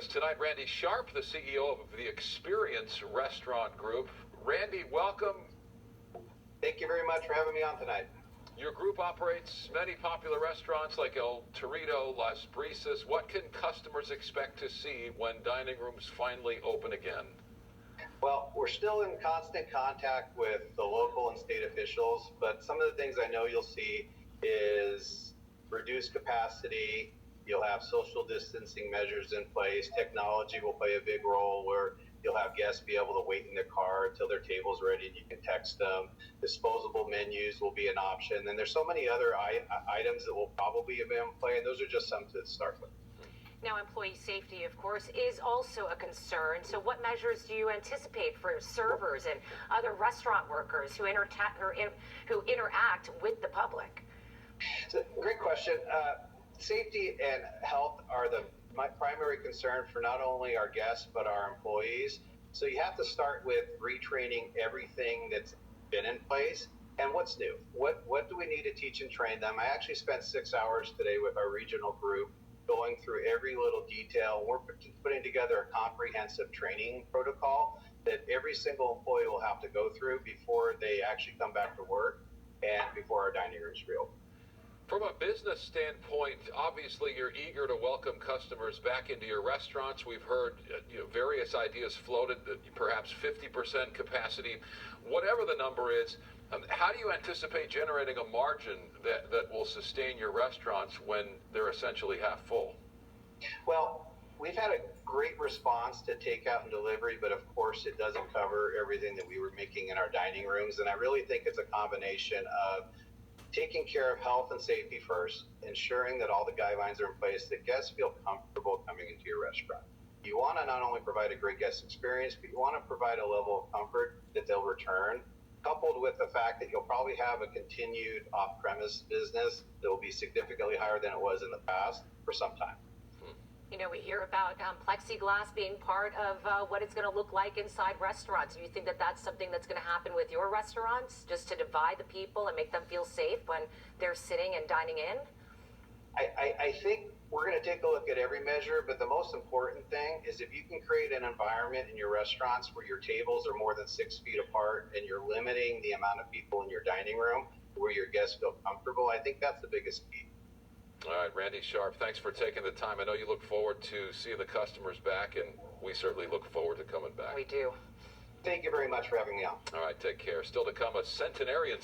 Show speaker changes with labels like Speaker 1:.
Speaker 1: us tonight, Randy Sharpe, the CEO of the Xperience Restaurant Group. Randy, welcome.
Speaker 2: Thank you very much for having me on tonight.
Speaker 1: Your group operates many popular restaurants like El Torito, Las Brisas. What can customers expect to see when dining rooms finally open again?
Speaker 2: Well, we're still in constant contact with the local and state officials, but some of the things I know you'll see is reduced capacity. You'll have social distancing measures in place. Technology will play a big role where you'll have guests be able to wait in their car until their table's ready and you can text them. Disposable menus will be an option. And there's so many other items that will probably be in play, and those are just some to start with.
Speaker 3: Now, employee safety, of course, is also a concern. So what measures do you anticipate for servers and other restaurant workers who interact with the public?
Speaker 2: It's a great question. Safety and health are my primary concern for not only our guests, but our employees. So you have to start with retraining everything that's been in place and what's new. What do we need to teach and train them? I actually spent 6 hours today with our regional group going through every little detail. We're putting together a comprehensive training protocol that every single employee will have to go through before they actually come back to work and before our dining rooms reopen.
Speaker 1: From a business standpoint, obviously you're eager to welcome customers back into your restaurants. We've heard various ideas floated, perhaps 50% capacity. Whatever the number is, how do you anticipate generating a margin that will sustain your restaurants when they're essentially half full?
Speaker 2: Well, we've had a great response to takeout and delivery, but of course it doesn't cover everything that we were making in our dining rooms. And I really think it's a combination of taking care of health and safety first, ensuring that all the guidelines are in place, that guests feel comfortable coming into your restaurant. You want to not only provide a great guest experience, but you want to provide a level of comfort that they'll return, coupled with the fact that you'll probably have a continued off-premise business that will be significantly higher than it was in the past for some time.
Speaker 3: You know, we hear about plexiglass being part of what it's going to look like inside restaurants. Do you think that that's something that's going to happen with your restaurants, just to divide the people and make them feel safe when they're sitting and dining in?
Speaker 2: I think we're going to take a look at every measure, but the most important thing is if you can create an environment in your restaurants where your tables are more than 6 feet apart and you're limiting the amount of people in your dining room where your guests feel comfortable, I think that's the biggest key.
Speaker 1: All right, Randy Sharpe, thanks for taking the time. I know you look forward to seeing the customers back, and we certainly look forward to coming back.
Speaker 3: We do.
Speaker 2: Thank you very much for having me on.
Speaker 1: All right, take care. Still to come, a centenarian